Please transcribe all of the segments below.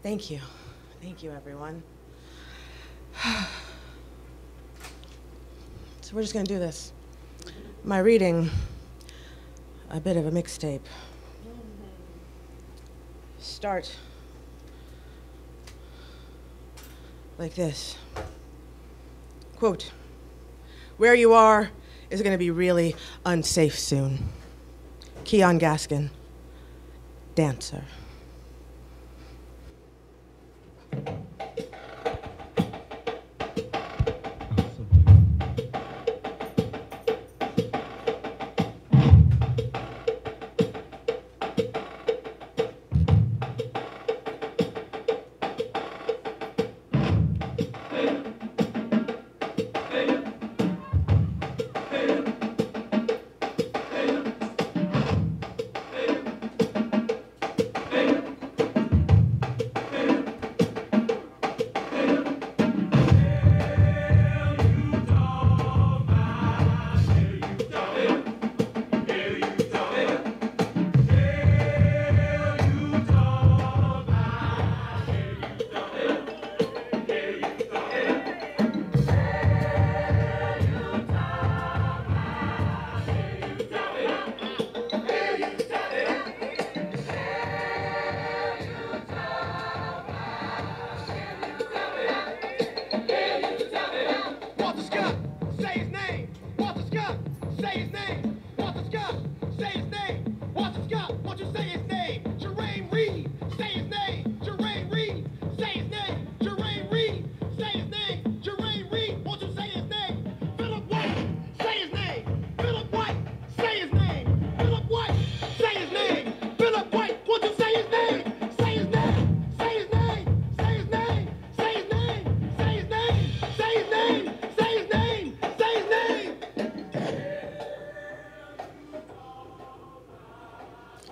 Thank you. Thank you, everyone. So we're just going to do this. My reading, a bit of a mixtape. Start like this. Quote, "Where you are is going to be really unsafe soon." Keon Gaskin, dancer.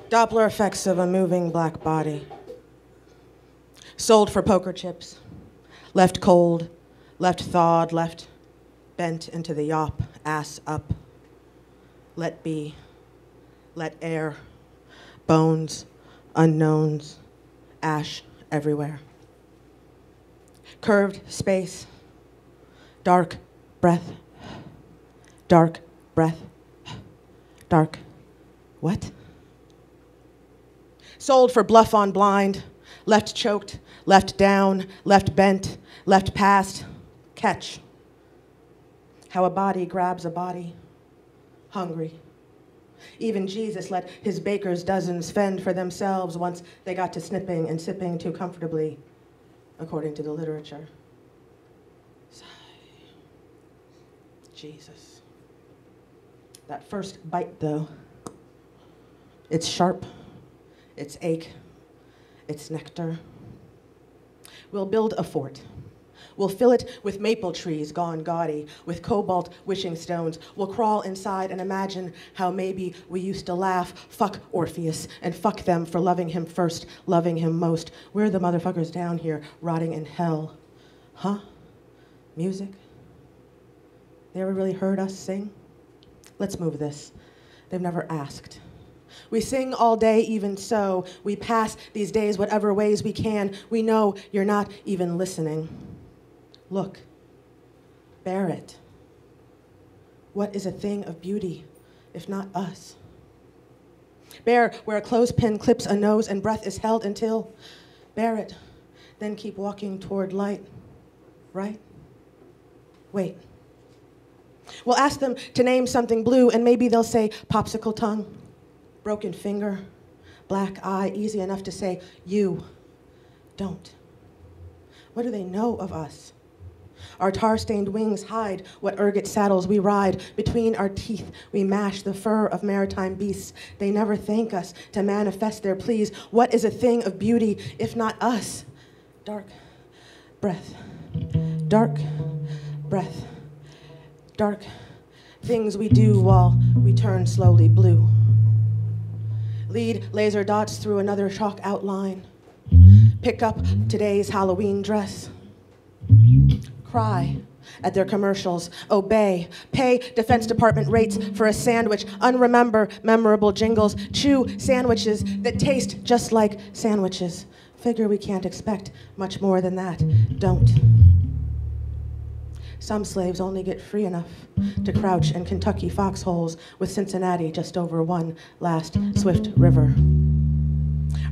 Doppler effects of a moving black body. Sold for poker chips. Left cold, left thawed, left bent into the yop, ass up. Let be, let air, bones, unknowns, ash everywhere. Curved space, dark breath, dark breath, dark what? Sold for bluff on blind, left choked, left down, left bent, left past, catch. How a body grabs a body, hungry. Even Jesus let his baker's dozens fend for themselves once they got to snipping and sipping too comfortably, according to the literature. Sigh. Jesus. That first bite, though, it's sharp. It's ache, it's nectar. We'll build a fort. We'll fill it with maple trees gone gaudy, with cobalt wishing stones. We'll crawl inside and imagine how maybe we used to laugh, fuck Orpheus, and fuck them for loving him first, loving him most. We're the motherfuckers down here rotting in hell. Huh? Music? They ever really heard us sing? Let's move this. They've never asked. We sing all day, even so. We pass these days whatever ways we can. We know you're not even listening. Look, bear it. What is a thing of beauty, if not us? Bear where a clothespin clips a nose and breath is held until. Bear it, then keep walking toward light, right? Wait. We'll ask them to name something blue, and maybe they'll say popsicle tongue. Broken finger, black eye, easy enough to say, you don't. What do they know of us? Our tar-stained wings hide what ergot saddles we ride. Between our teeth, we mash the fur of maritime beasts. They never thank us to manifest their pleas. What is a thing of beauty, if not us? Dark breath, dark breath, dark things we do while we turn slowly blue. Lead laser dots through another chalk outline. Pick up today's Halloween dress. Cry at their commercials. Obey. Pay Defense Department rates for a sandwich. Unremember memorable jingles. Chew sandwiches that taste just like sandwiches. Figure we can't expect much more than that. Don't. Some slaves only get free enough to crouch in Kentucky foxholes with Cincinnati just over one last swift river.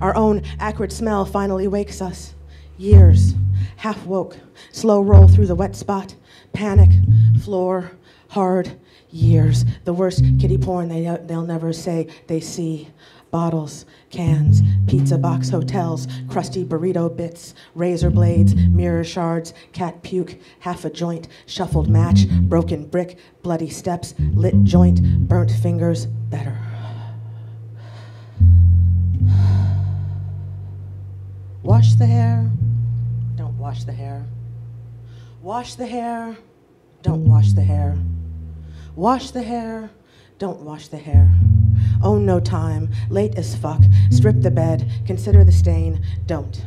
Our own acrid smell finally wakes us. Years, half woke, slow roll through the wet spot, panic, floor, hard, years. The worst kiddie porn they'll never say they see. Bottles, cans, pizza box hotels, crusty burrito bits, razor blades, mirror shards, cat puke, half a joint, shuffled match, broken brick, bloody steps, lit joint, burnt fingers, better. Wash the hair, don't wash the hair. Wash the hair, don't wash the hair. Wash the hair, don't wash the hair. Own no time, late as fuck, strip the bed, consider the stain, don't.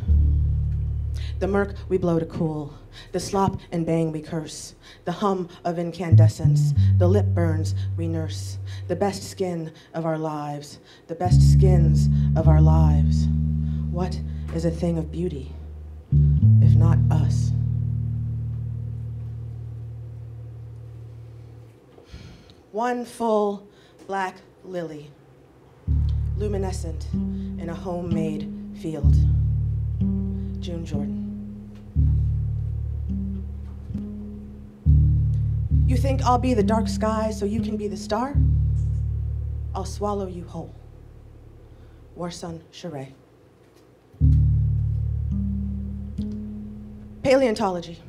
The murk we blow to cool, the slop and bang we curse, the hum of incandescence, the lip burns we nurse, the best skin of our lives, the best skins of our lives. What is a thing of beauty, if not us? One full black lily, luminescent in a homemade field. June Jordan. You think I'll be the dark sky so you can be the star? I'll swallow you whole. Warsan Shireh. Paleontology.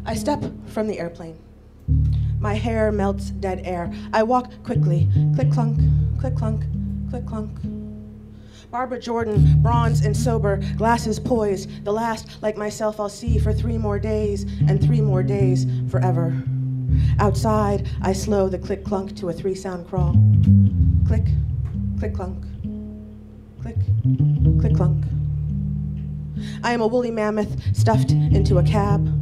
I step from the airplane. My hair melts dead air. I walk quickly. Click clunk, click clunk, click clunk. Barbara Jordan, bronze and sober, glasses poised, the last like myself I'll see for 3 more days, and 3 more days forever. Outside, I slow the click clunk to a 3-sound crawl. Click, click clunk, click, click clunk. I am a woolly mammoth stuffed into a cab.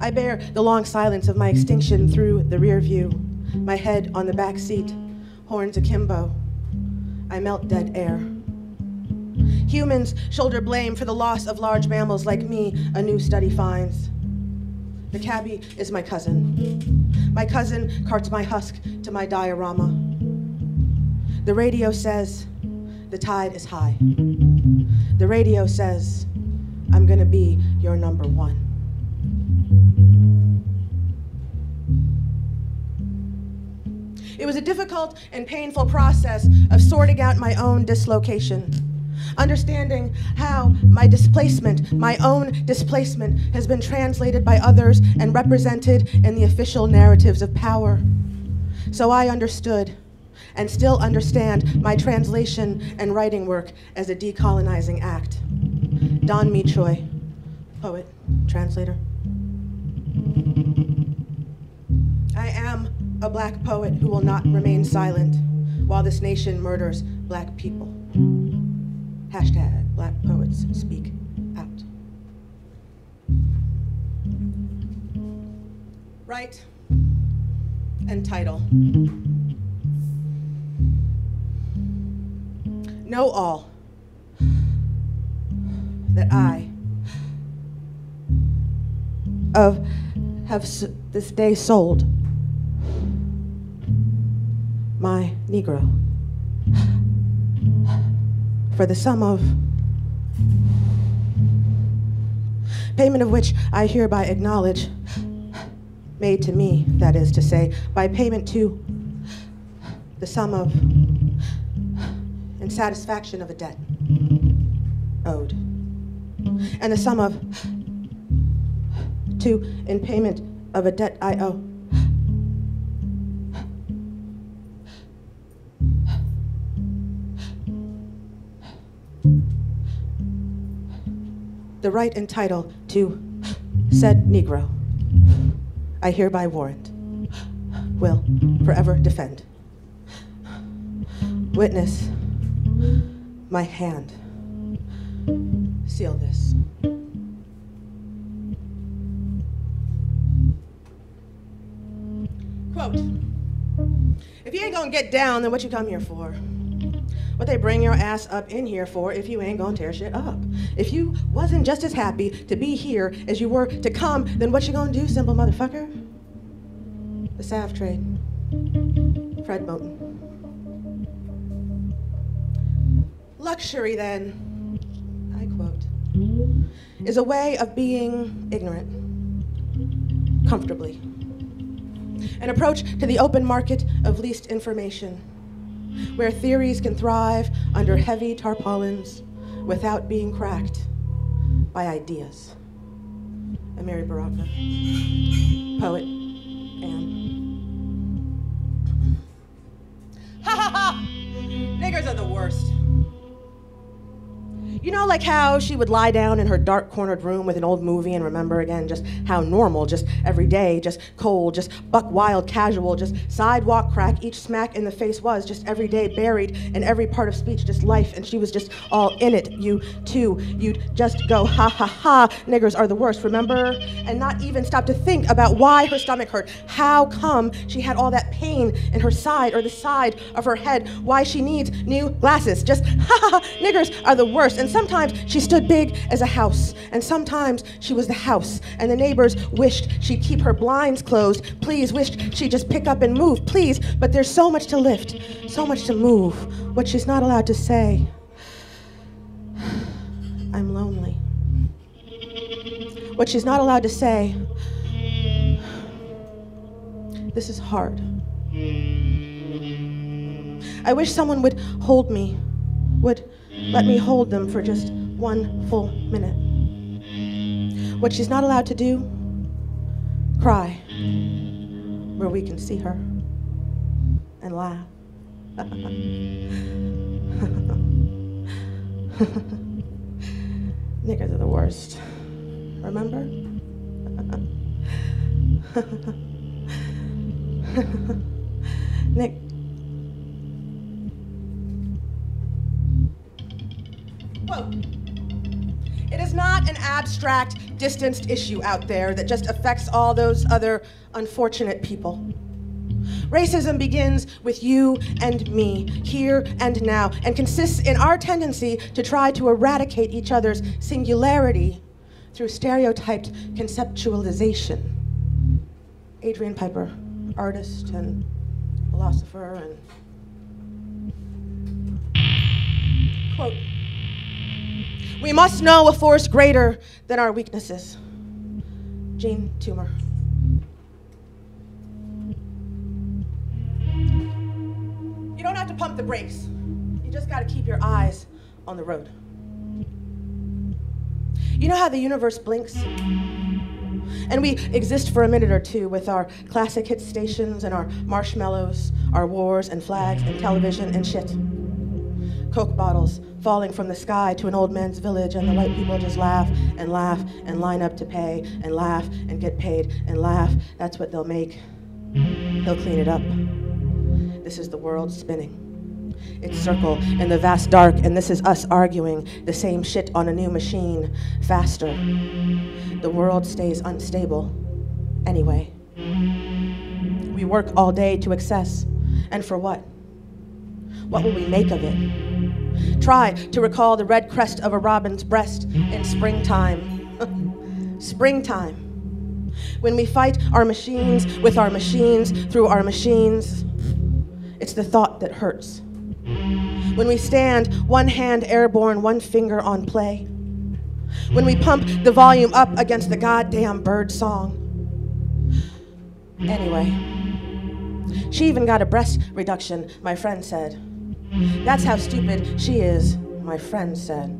I bear the long silence of my extinction through the rear view, my head on the back seat, horns akimbo. I melt dead air. Humans shoulder blame for the loss of large mammals like me, a new study finds. The cabbie is my cousin. My cousin carts my husk to my diorama. The radio says the tide is high. The radio says I'm gonna be your number one. It was a difficult and painful process of sorting out my own dislocation, understanding how my displacement, my own displacement, has been translated by others and represented in the official narratives of power. So I understood, and still understand, my translation and writing work as a decolonizing act. Don Mi Choi, poet, translator. I am a black poet who will not remain silent while this nation murders black people. Hashtag Black Poets Speak Out. Write and title. Know all that I have this day sold my Negro for the sum of payment of which I hereby acknowledge, made to me, that is to say, by payment to the sum of in satisfaction of a debt owed, and the sum of to in payment of a debt I owe. The right and title to said Negro, I hereby warrant, will forever defend. Witness my hand. Seal this. Quote, if you ain't gonna get down, then what you come here for? What they bring your ass up in here for if you ain't gonna tear shit up? If you wasn't just as happy to be here as you were to come, then what you gonna do, simple motherfucker? The salve trade. Fred Moten. Luxury, then, I quote, is a way of being ignorant, comfortably. An approach to the open market of least information, where theories can thrive under heavy tarpaulins without being cracked by ideas. Amiri Baraka, poet, and ha ha ha! Niggers are the worst. You know, like how she would lie down in her dark cornered room with an old movie and remember again just how normal, just every day, just cold, just buck wild casual, just sidewalk crack, each smack in the face was just every day buried in every part of speech, just life, and she was just all in it. You too, you'd just go ha ha ha, niggers are the worst, remember? And not even stop to think about why her stomach hurt, how come she had all that pain in her side or the side of her head, why she needs new glasses, just ha ha ha, niggers are the worst. And sometimes she stood big as a house, and sometimes she was the house, and the neighbors wished she'd keep her blinds closed, please, wished she'd just pick up and move, please, but there's so much to lift, so much to move, what she's not allowed to say. I'm lonely. What she's not allowed to say, this is hard. I wish someone would hold me, would let me hold them for just one full minute. What she's not allowed to do, cry, where we can see her and laugh. Niggers are the worst. Remember? Nick. Quote, it is not an abstract, distanced issue out there that just affects all those other unfortunate people. Racism begins with you and me, here and now, and consists in our tendency to try to eradicate each other's singularity through stereotyped conceptualization. Adrian Piper, artist and philosopher, and quote, we must know a force greater than our weaknesses. Jean Toomer. You don't have to pump the brakes. You just got to keep your eyes on the road. You know how the universe blinks? And we exist for a minute or two with our classic hit stations and our marshmallows, our wars and flags and television and shit. Coke bottles falling from the sky to an old man's village, and the white people just laugh and laugh and line up to pay and laugh and get paid and laugh. That's what they'll make. They'll clean it up. This is the world spinning. Its circle in the vast dark, and this is us arguing the same shit on a new machine, faster. The world stays unstable anyway. We work all day to excess, and for what? What will we make of it? Try to recall the red crest of a robin's breast in springtime. Springtime. When we fight our machines with our machines through our machines, it's the thought that hurts. When we stand, one hand airborne, one finger on play. When we pump the volume up against the goddamn bird song. Anyway, she even got a breast reduction, my friend said. That's how stupid she is, my friend said.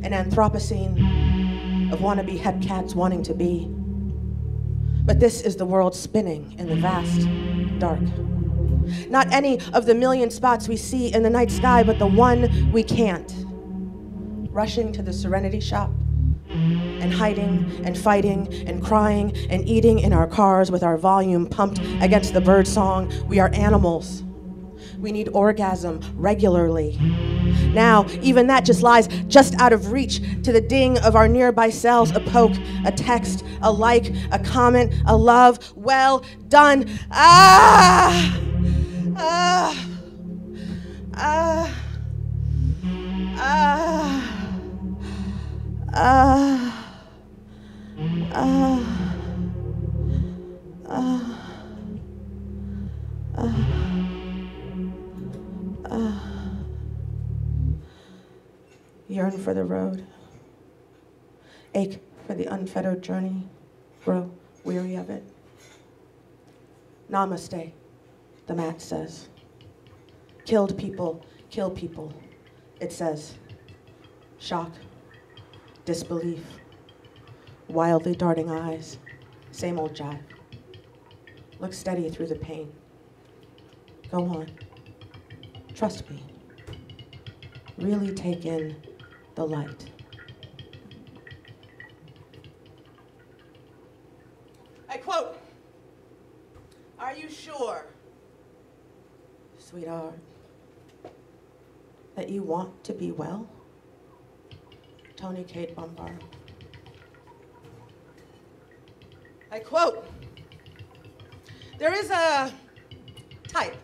An Anthropocene of wannabe hepcats wanting to be. But this is the world spinning in the vast dark. Not any of the million spots we see in the night sky, but the one we can't. Rushing to the Serenity shop and hiding and fighting and crying and eating in our cars with our volume pumped against the bird song. We are animals. We need orgasm regularly. Now, even that just lies just out of reach to the ding of our nearby cells, a poke, a text, a like, a comment, a love, well done. Ah! Ah! Ah! Yearn for the road, ache for the unfettered journey, grow weary of it. Namaste, the mat says. Killed people kill people, it says. Shock, disbelief, wildly darting eyes, same old jive. Look steady through the pain. Go on, trust me. Really take in the light. I quote, "Are you sure, sweetheart, that you want to be well?" Toni Cade Bambara. I quote, "There is a type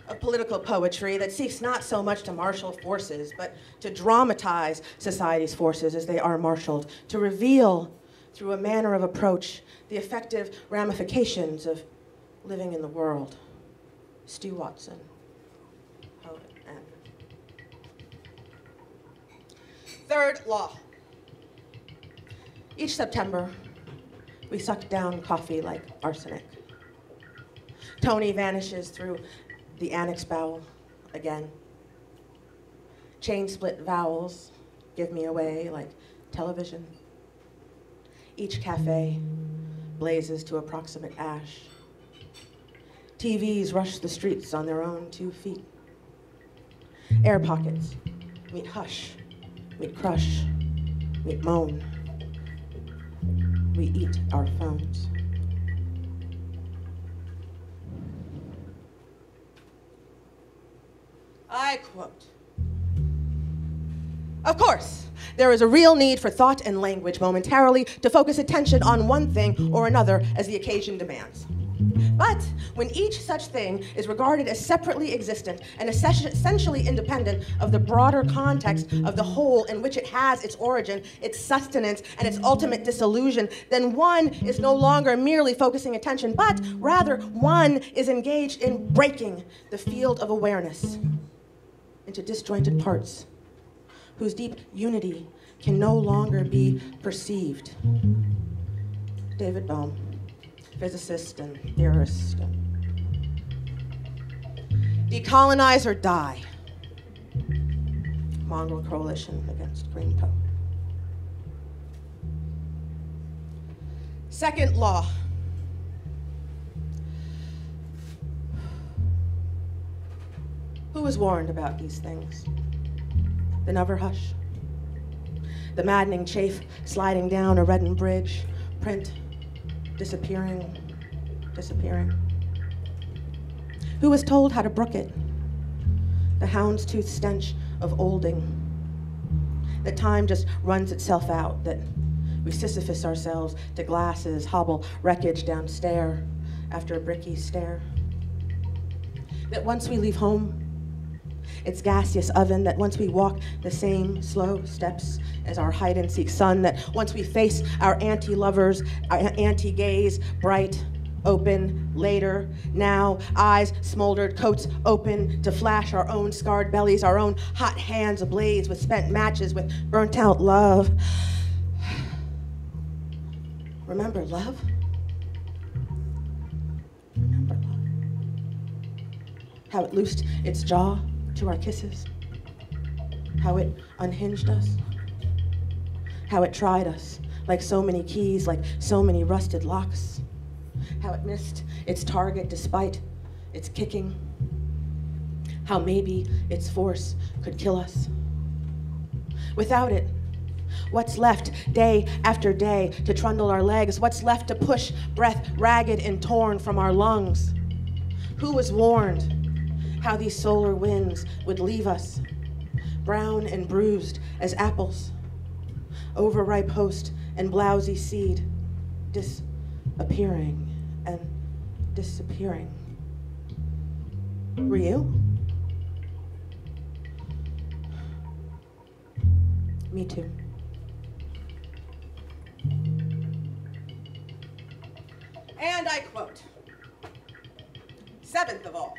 of political poetry that seeks not so much to marshal forces, but to dramatize society's forces as they are marshaled, to reveal through a manner of approach the effective ramifications of living in the world." Stu Watson, poet and third law. Each September, we suck down coffee like arsenic. Tony vanishes through the annex bowel again. Chain split vowels give me away like television. Each cafe blazes to approximate ash. TVs rush the streets on their own 2 feet. Air pockets meet hush, meet crush, meet moan. We eat our phones. I quote, "Of course, there is a real need for thought and language momentarily to focus attention on one thing or another as the occasion demands. But when each such thing is regarded as separately existent and essentially independent of the broader context of the whole in which it has its origin, its sustenance, and its ultimate dissolution, then one is no longer merely focusing attention, but rather one is engaged in breaking the field of awareness into disjointed parts whose deep unity can no longer be perceived." David Bohm, physicist and theorist. Decolonize or die. Mongrel Coalition Against Green Co. Second law. Who was warned about these things? The never hush. The maddening chafe sliding down a reddened bridge, print disappearing, disappearing. Who was told how to brook it? The houndstooth stench of olding. That time just runs itself out, that we Sisyphus ourselves to glasses, hobble wreckage down stair after a bricky stair. That once we leave home, its gaseous oven, that once we walk the same slow steps as our hide-and-seek son, that once we face our anti-lovers, our anti-gays, bright, open, later, now, eyes smoldered, coats open to flash our own scarred bellies, our own hot hands ablaze with spent matches, with burnt-out love. Remember love? Remember love? How it loosed its jaw to our kisses, how it unhinged us, how it tried us like so many keys, like so many rusted locks, how it missed its target despite its kicking, how maybe its force could kill us. Without it, what's left day after day to trundle our legs? What's left to push breath ragged and torn from our lungs? Who was warned how these solar winds would leave us, brown and bruised as apples, overripe host and blousy seed, disappearing and disappearing? Were you? Me too. And I quote, "Seventh of all,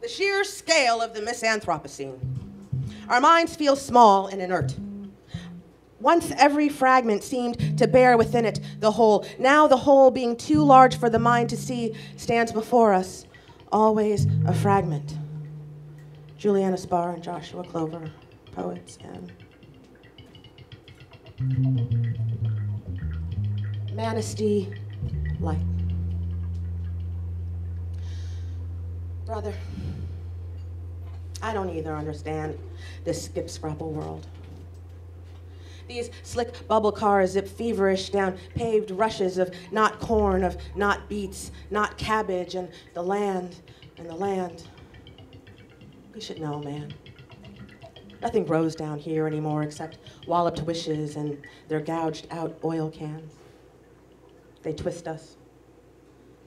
the sheer scale of the misanthropocene. Our minds feel small and inert. Once every fragment seemed to bear within it the whole. Now the whole, being too large for the mind to see, stands before us, always a fragment." Juliana Spar and Joshua Clover, poets, and Manistee Light. Brother, I don't either understand this skip-scrapple world. These slick bubble cars zip feverish down paved rushes of not corn, of not beets, not cabbage, and the land, and the land. We should know, man. Nothing grows down here anymore except walloped wishes and their gouged out oil cans. They twist us.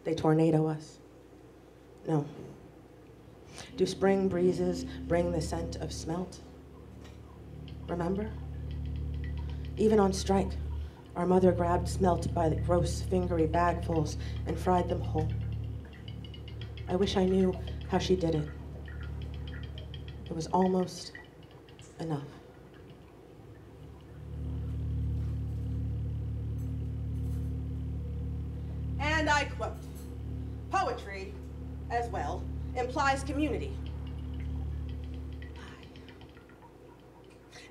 They tornado us. No. Do spring breezes bring the scent of smelt? Remember? Even on strike, our mother grabbed smelt by the gross, fingery bagfuls and fried them whole. I wish I knew how she did it. It was almost enough. And I quote, "Poetry, as well, implies community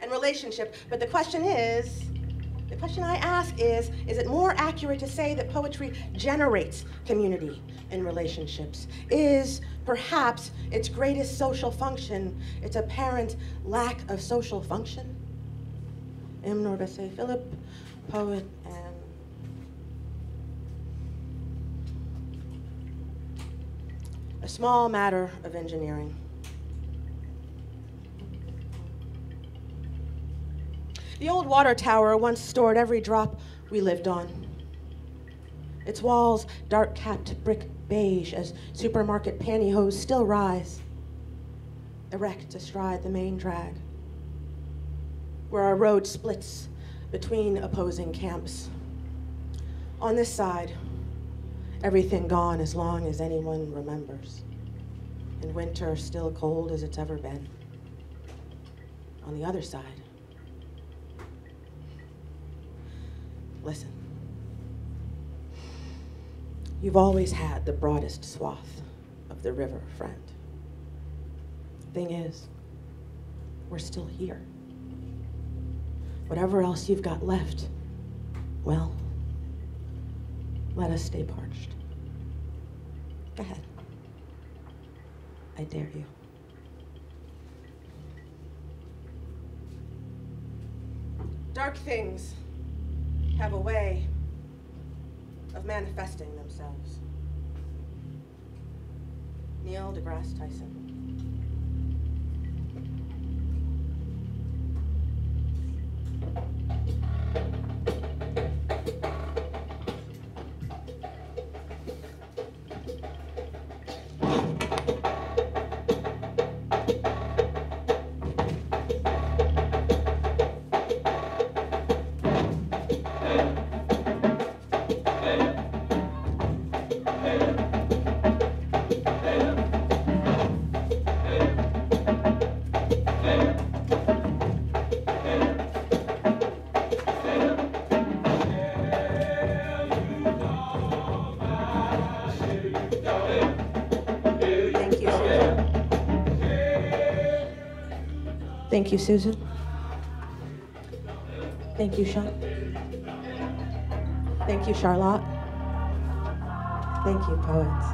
and relationship, but the question I ask is it more accurate to say that poetry generates community and relationships? Is perhaps its greatest social function its apparent lack of social function?" M. Norbese Philip, poet and a small matter of engineering. The old water tower once stored every drop we lived on. Its walls dark-capped brick beige as supermarket pantyhose still rise, erect astride the main drag, where our road splits between opposing camps. On this side, everything gone as long as anyone remembers, and winter still cold as it's ever been. On the other side, listen. You've always had the broadest swath of the river, friend. Thing is, we're still here. Whatever else you've got left, well, let us stay parched. Go ahead. I dare you. Dark things have a way of manifesting themselves. Neil deGrasse Tyson. Thank you, Susan. Thank you, Sean. Thank you, Charlotte. Thank you, poets.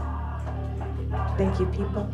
Thank you, people.